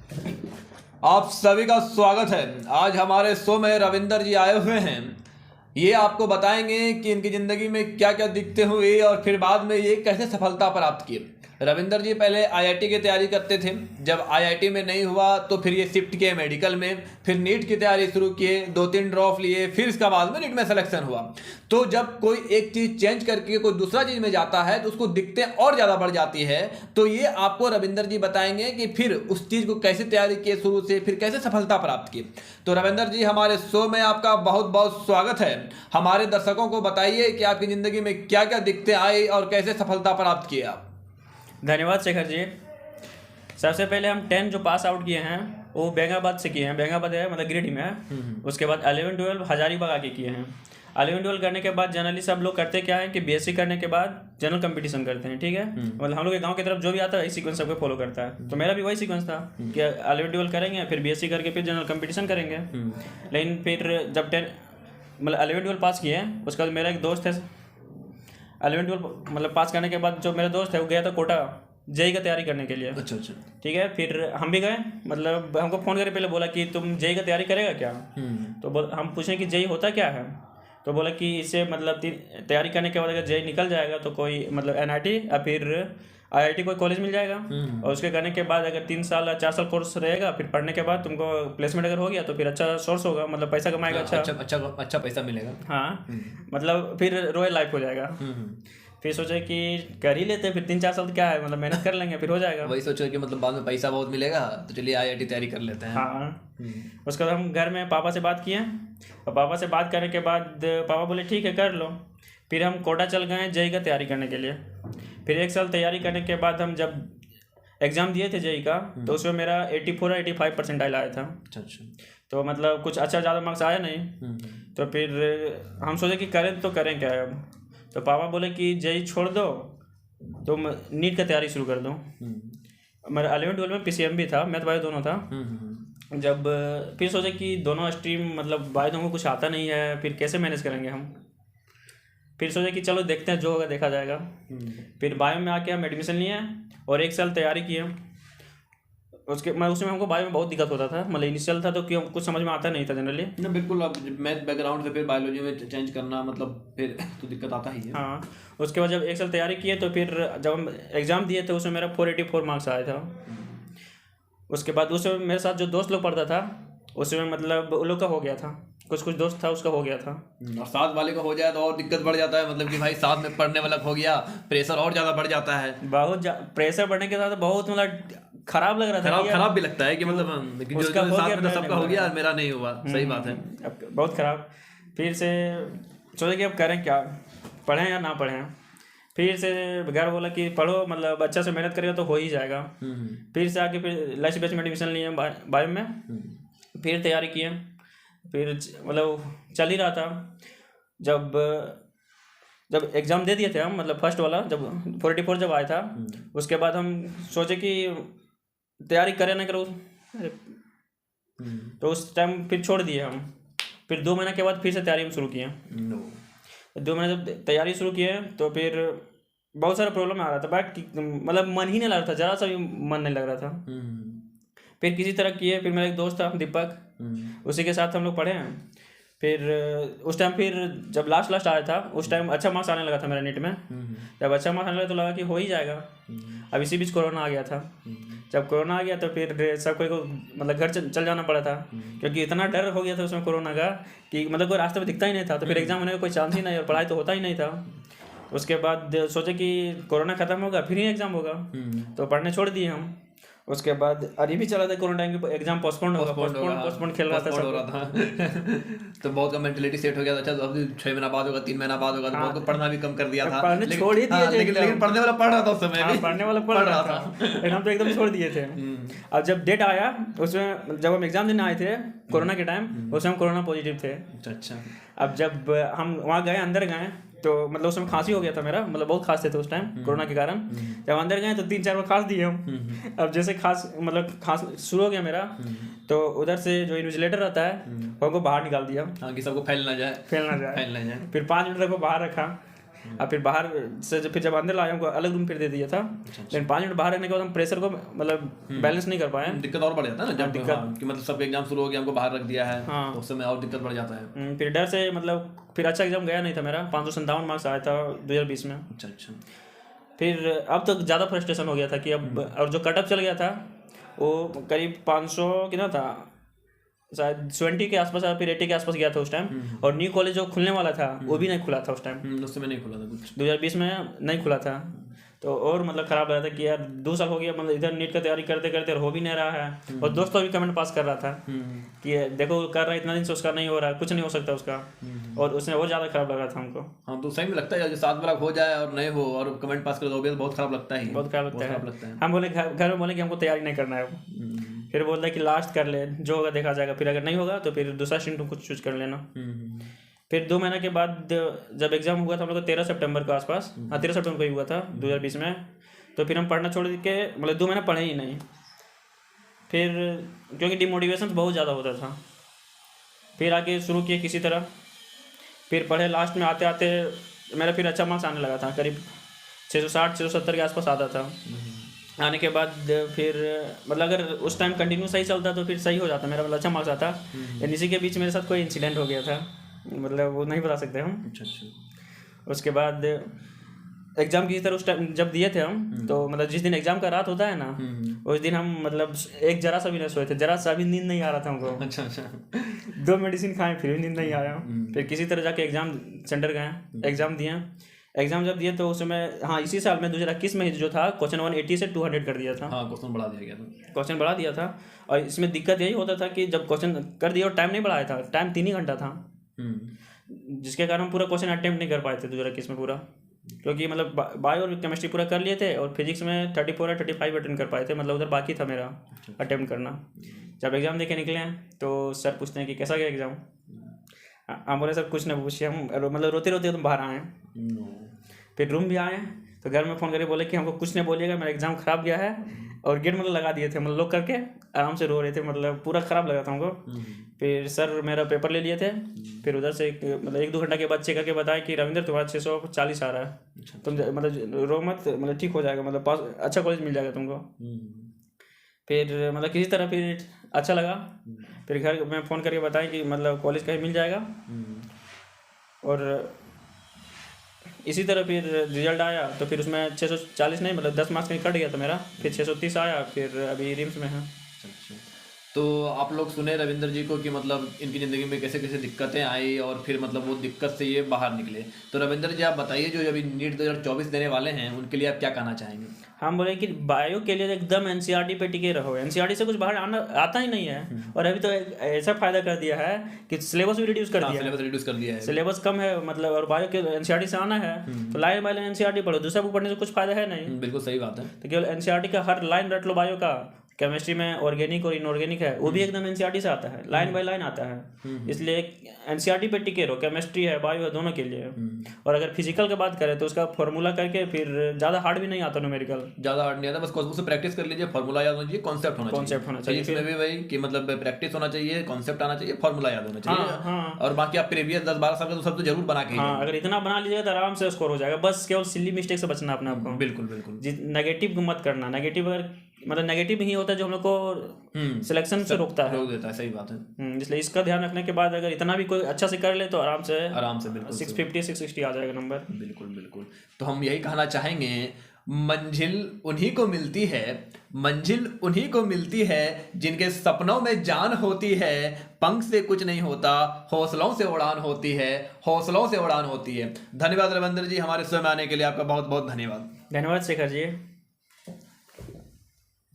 आप सभी का स्वागत है। आज हमारे शो में रविंदर जी आए हुए हैं। ये आपको बताएंगे कि इनकी ज़िंदगी में क्या क्या दिक्कतें हुई और फिर बाद में ये कैसे सफलता प्राप्त की। रविंदर जी पहले आईआईटी की तैयारी करते थे। जब आईआईटी में नहीं हुआ तो फिर ये शिफ्ट किए मेडिकल में, फिर नीट की तैयारी शुरू किए, 2-3 ड्रॉप लिए, फिर इसके बाद में नीट में सिलेक्शन हुआ। तो जब कोई एक चीज़ चेंज करके कोई दूसरा चीज़ में जाता है तो उसको दिक्कतें और ज़्यादा बढ़ जाती है। तो ये आपको रविंदर जी बताएंगे कि फिर उस चीज़ को कैसे तैयारी किए शुरू से, फिर कैसे सफलता प्राप्त की। तो रविंदर जी, हमारे शो में आपका बहुत बहुत स्वागत है। हमारे दर्शकों को बताइए कि आपकी ज़िंदगी में क्या क्या दिक्कतें आई और कैसे सफलता प्राप्त किए आप। धन्यवाद शेखर जी। सबसे पहले हम 10 जो पास आउट किए हैं वो बेंगाबाद से किए हैं। बेंगाबाद है मतलब गिरिडीह में है। उसके बाद 11-12 हजारीबाग आके किए हैं। 11-12 करने के बाद जनरली सब लोग करते क्या है कि बीएससी करने के बाद जनरल कंपटीशन करते हैं। ठीक है, मतलब हम लोग के गांव की तरफ जो भी आता है इस सीक्वेंस सबको फॉलो करता है। तो मेरा भी वही सीक्वेंस था कि 11-12 करेंगे, फिर बीएससी करके फिर जनरल कंपटीशन करेंगे। लेकिन फिर जब 10 मतलब 11-12 पास किए हैं, उसके बाद मेरा एक दोस्त है 11-12 मतलब पास करने के बाद जो मेरा दोस्त है वो गया था कोटा जेई का तैयारी करने के लिए। अच्छा। ठीक है, फिर हम भी गए। मतलब हमको फ़ोन करके पहले बोला कि तुम जेई का तैयारी करेगा क्या। तो हम पूछें कि जेई होता क्या है। तो बोला कि इससे मतलब तैयारी करने के बाद अगर जेई निकल जाएगा तो कोई मतलब एनआईटी या फिर आईआईटी कोई कॉलेज मिल जाएगा। और उसके करने के बाद अगर 3 साल या 4 साल कोर्स रहेगा, फिर पढ़ने के बाद तुमको प्लेसमेंट अगर हो गया तो फिर अच्छा सोर्स होगा, मतलब पैसा कमाएगा। अच्छा पैसा मिलेगा। हाँ, मतलब फिर रॉयल लाइफ हो जाएगा। फिर सोचे कि कर ही लेते, फिर 3-4 साल तो क्या है, मतलब मेहनत कर लेंगे फिर हो जाएगा। वही सोचो कि मतलब बाद में पैसा बहुत मिलेगा तो चलिए आईआईटी तैयारी कर लेते हैं। हाँ। उसके बाद हम घर में पापा से बात किए और पापा से बात करने के बाद पापा बोले ठीक है कर लो। फिर हम कोटा चल गए जेई का तैयारी करने के लिए। फिर 1 साल तैयारी करने के बाद हम जब एग्ज़ाम दिए थे जेई का तो उसमें मेरा 84-85 परसेंटाइल आया था। अच्छा। तो मतलब कुछ अच्छा ज़्यादा मार्क्स आया नहीं। तो फिर हम सोचे कि करें तो करें क्या अब। तो पापा बोले कि जेई छोड़ दो, तुम नीट का तैयारी शुरू कर दो। मेरा 11-12 में पीसीएम भी था, मैथ बायो दोनों था। जब फिर सोचे कि दोनों स्ट्रीम मतलब बायो तो हमको कुछ आता नहीं है, फिर कैसे मैनेज करेंगे हम। फिर सोचे कि चलो देखते हैं, जो होगा देखा जाएगा। फिर बायो में आके हम एडमिशन लिए और 1 साल तैयारी किए। उसमें हमको बायो में बहुत दिक्कत होता था, मतलब इनिशियल था तो क्यों कुछ समझ में आता नहीं था जनरली ना। बिल्कुल, अब मैथ बैकग्राउंड से फिर बायोलॉजी में चेंज करना मतलब फिर तो दिक्कत आता ही है। हाँ। उसके बाद जब 1 साल तैयारी किए तो फिर जब हम एग्ज़ाम दिए थे उसमें मेरा 484 मार्क्स आया था। उसके बाद उसमें मेरे साथ जो दोस्त लोग पढ़ता था उसमें मतलब उन लोग का हो गया था, कुछ दोस्त था उसका हो गया था। और साथ वाले का हो जाए तो और दिक्कत बढ़ जाता है, मतलब कि भाई साथ में पढ़ने वाला हो गया, प्रेशर और ज़्यादा बढ़ जाता है। बहुत प्रेशर बढ़ने के साथ बहुत मतलब खराब लग रहा था। खराब भी लगता है कि मतलब उसका हो साथ गया में तो सबका हो गया और मेरा नहीं हुआ। सही बात है। अब बहुत खराब। फिर से सोचे कि अब करें क्या, पढ़ें या ना पढ़ें। फिर से घर बोला कि पढ़ो, मतलब अच्छा से मेहनत करेगा तो हो ही जाएगा। फिर से आके फिर लास्ट बैच में एडमिशन लिए बायो में। फिर तैयारी किए, फिर मतलब चल ही रहा था। जब एग्ज़ाम दे दिए थे हम, मतलब फर्स्ट वाला जब 44 जब आया था उसके बाद हम सोचे कि तैयारी करें ना करो। तो उस टाइम फिर छोड़ दिए हम। फिर 2 महीने के बाद फिर से तैयारी हम शुरू किए। 2 महीने जब तैयारी शुरू किए तो फिर बहुत सारा प्रॉब्लम आ रहा था, मतलब मन ही नहीं लग रहा था, ज़रा सा भी मन नहीं लग रहा था। फिर किसी तरह किए। फिर मेरा एक दोस्त था दीपक, उसी के साथ हम लोग पढ़े हैं। फिर उस टाइम फिर जब लास्ट आया था उस टाइम अच्छा मार्क्स आने लगा था मेरा नीट में। जब अच्छा मार्क्स आने लगा तो लगा कि हो ही जाएगा। अब इसी बीच कोरोना आ गया था। जब कोरोना आ गया तो फिर सब कोई को मतलब घर चल जाना पड़ा था, क्योंकि इतना डर हो गया था उसमें कोरोना का कि मतलब कोई रास्ते में दिखता ही नहीं था। तो फिर एग्ज़ाम होने का कोई चांस ही नहीं और पढ़ाई तो होता ही नहीं था। उसके बाद सोचे कि कोरोना ख़त्म होगा फिर ही एग्ज़ाम होगा, तो पढ़ने छोड़ दिए हम। उसके बाद अभी भी चला था कोरोना टाइम के एग्जाम पोस्टपोन खेल रहा था सब। तो बहुत का मेंटलिटी सेट हो गया था। अच्छा, अब 6 महीना बाद होगा, 3 महीना बाद होगा, तो बहुत को पढ़ना भी कम कर दिया था। पढ़ने छोड़ ही दिए, लेकिन पढ़ने वाला पढ़ रहा था उस समय भी। पढ़ने वाला पढ़ रहा था, लेकिन हम तो एकदम छोड़ दिए थे। अब जब डेट आया उसमें जब हम एग्जाम देने आए थे कोरोना के टाइम, उसमें हम कोरोना पॉजिटिव थे। अच्छा। अब जब हम वहाँ गए, अंदर गए तो मतलब उसमें खांसी हो गया था मेरा, मतलब बहुत खांसते थे उस टाइम कोरोना के कारण। जब अंदर गए तो 3-4 बार खांस दिए हम। अब जैसे खांस शुरू हो गया मेरा, तो उधर से जो इन्विजिलेटर रहता है उनको बाहर निकाल दिया। हाँ, कि सबको फैल ना जाए। फिर 5 मिनट तक वो बाहर रखा। और फिर बाहर से फिर जब अंदर लाया हमको अलग रूम फिर दे दिया था। लेकिन 5 मिनट बाहर रहने के बाद हम प्रेशर को मतलब बैलेंस नहीं कर पाए। दिक्कत और बढ़ जाता है ना जब कि मतलब सबके एग्जाम शुरू हो गया, हमको बाहर रख दिया है, तो उस समय और दिक्कत बढ़ जाता है। फिर डर से मतलब फिर अच्छा एग्जाम गया नहीं था मेरा, 557 मार्क्स आया था 2020 में। अच्छा। फिर अब तो ज़्यादा फ्रस्ट्रेशन हो गया था कि अब, और जो कट ऑफ चल गया था वो करीब 500 कितना था, शायद 70 के आसपास, फिर 80 के आसपास गया था उस टाइम। और न्यू कॉलेज जो खुलने वाला था वो भी नहीं खुला था उस टाइम, उस समय नहीं खुला था कुछ, 2020 में नहीं खुला था। तो और मतलब ख़राब लगा था कि यार 2 साल हो गया, मतलब इधर नीट का तैयारी करते करते हो भी नहीं रहा है। और दोस्तों भी कमेंट पास कर रहा था कि देखो कर रहा है इतना दिन से, उसका नहीं हो रहा, कुछ नहीं हो सकता उसका। और उसने और ज़्यादा खराब लगा था हमको। हाँ, तो सही में लगता है जो 7 बार हो जाए और नहीं हो और कमेंट पास कर दो, बहुत खराब लगता है, बहुत खराब लगता है। हम बोले घर में बोले कि हमको तैयारी नहीं करना है। फिर बोलता है कि लास्ट कर ले, जो होगा देखा जाएगा, फिर अगर नहीं होगा तो फिर दूसरा स्ट्रीम तुम कुछ चूज कर लेना। फिर 2 महीने के बाद जब एग्जाम हुआ था हम लोग को 13 सितंबर के आसपास, 13 सितंबर को ही हुआ था 2020 में। तो फिर हम पढ़ना छोड़ के मतलब 2 महीना पढ़े ही नहीं, फिर क्योंकि डिमोटिवेशन बहुत ज़्यादा होता था। फिर आगे शुरू किए किसी तरह, फिर पढ़े, लास्ट में आते आते मेरा फिर अच्छा मार्क्स आने लगा था, करीब 660-670 के आसपास आता था। आने के बाद फिर मतलब अगर उस टाइम कंटिन्यू सही चलता तो फिर सही हो जाता मेरा, मतलब अच्छा मार्क्स आता। लेकिन इसी के बीच मेरे साथ कोई इंसिडेंट हो गया था, मतलब वो नहीं बता सकते हम। अच्छा। उसके बाद एग्ज़ाम किसी तरह उस टाइम जब दिए थे हम, तो मतलब जिस दिन एग्ज़ाम का रात होता है ना, उस दिन हम मतलब एक जरा सा भी नहीं सोए थे, जरा सा भी नींद नहीं आ रहा था हमको। अच्छा। 2 मेडिसिन खाए फिर भी नींद नहीं आया। फिर किसी तरह जाके एग्ज़ाम सेंटर गए, एग्ज़ाम दिए। एग्जाम जब दिए तो उस समय, हाँ इसी साल में 2021 में जो था, क्वेश्चन 180 से 200 कर दिया था। हाँ, क्वेश्चन बढ़ा दिया गया था। क्वेश्चन बढ़ा दिया था। और इसमें दिक्कत यही होता था कि जब क्वेश्चन कर दिया और टाइम नहीं बढ़ाया था, टाइम 3 ही घंटा था, जिसके कारण हम पूरा क्वेश्चन अटेम्प्ट नहीं कर पाए थे 2021 में पूरा। क्योंकि मतलब बायो और केमिस्ट्री पूरा कर लिए थे, और फिजिक्स में 34 या 35 अटेंड कर पाए थे, मतलब उधर बाकी था मेरा अटेम्प्ट करना। जब एग्ज़ाम देके निकले तो सर पूछते हैं कि कैसा गया एग्ज़ाम। हम बोले सर कुछ नहीं पूछिए, हम मतलब रोते रोते तुम बाहर आए। फिर रूम भी आए तो घर में फ़ोन करके बोले कि हमको कुछ नहीं बोलिएगा, मेरा एग्ज़ाम ख़राब गया है। और गेट मतलब लगा दिए थे, मतलब लॉक करके आराम से रो रहे थे, मतलब पूरा ख़राब लगा था हमको। फिर सर मेरा पेपर ले लिए थे। फिर उधर से मतलब 1-2 घंटा के बाद चेक करके बताया कि रविंदर तुम्हारा 640 आ रहा है, तुम मतलब रो मत, मतलब ठीक हो जाएगा, मतलब पास अच्छा कॉलेज मिल जाएगा तुमको। फिर मतलब किसी तरह फिर अच्छा लगा। फिर घर में फ़ोन करके बताया कि मतलब कॉलेज कहीं मिल जाएगा। और इसी तरह फिर रिजल्ट आया तो फिर उसमें 640 नहीं, मतलब 10 मार्क्स कहीं कट गया था मेरा। फिर 630 आया, फिर अभी रिम्स में है। तो आप लोग सुने रविंदर जी को कि मतलब इनकी ज़िंदगी में कैसे कैसे दिक्कतें आई और फिर मतलब वो दिक्कत से ये बाहर निकले। तो रविंदर जी आप बताइए, जो अभी नीट 2024 देने वाले हैं उनके लिए आप क्या कहना चाहेंगे? हम बोले कि बायो के लिए एकदम एनसीईआरटी पे टिके रहो, एनसीईआरटी से कुछ बाहर आता ही नहीं है। और अभी तो ऐसा फायदा कर दिया है कि सिलेबस भी रिड्यूस कर दिया, सिलेबस रिड्यूस कर दिया है, सिलेबस कम है मतलब। और बायो के एनसीईआरटी से आना है तो लाइन बाय लाइन एनसीईआरटी पढ़ो, दूसरा बुक पढ़ने से कुछ फायदा है नहीं। बिल्कुल सही बात है। तो केवल एनसीईआरटी का हर लाइन रट लो, बायो का, केमिस्ट्री में ऑर्गेनिक और इनऑर्गेनिक है वो भी एकदम एनसीईआरटी से आता है, लाइन बाय लाइन आता है। इसलिए एनसीईआरटी पे टिके रहो, केमिस्ट्री है बायो है दोनों के लिए। और अगर फिजिकल की बात करें तो उसका फॉर्मूला करके फिर ज़्यादा हार्ड भी नहीं आता, न्यूमेरिकल ज़्यादा हार्ड नहीं आता, बस उससे प्रैक्टिस कर लीजिए, फॉर्मूला याद होना चाहिए, कॉन्सेप्ट होना चाहिए। इसमें भी वही कि मतलब प्रैक्टिस होना चाहिए, कॉन्सेप्ट आना चाहिए, फॉर्मूला याद होना चाहिए। और बाकी आप प्रीवियस 10-12 साल का तो सब तो जरूर बना के, हाँ अगर इतना बना लीजिएगा तो आराम से स्कोर हो जाएगा। बस केवल सिली मिस्टेक से बचना अपने आपको। बिल्कुल बिल्कुल। नेगेटिव मत करना, नेगेटिव अगर मतलब नेगेटिव ही होता है जो हम लोग को सिलेक्शन से रोकता है, रोक देता है। सही बात है। इसलिए इसका ध्यान रखने के बाद अगर इतना भी कोई अच्छा से कर ले तो आराम से बिल्कुल 650-660 आ जाएगा नंबर। बिल्कुल बिल्कुल। तो हम यही कहना चाहेंगे, मंजिल उन्हीं को मिलती है, मंजिल उन्हीं को मिलती है जिनके सपनों में जान होती है। पंख से कुछ नहीं होता, हौसलों से उड़ान होती है, हौसलों से उड़ान होती है। धन्यवाद रविंदर जी, हमारे शो में आने के लिए आपका बहुत बहुत धन्यवाद। धन्यवाद शेखर जी।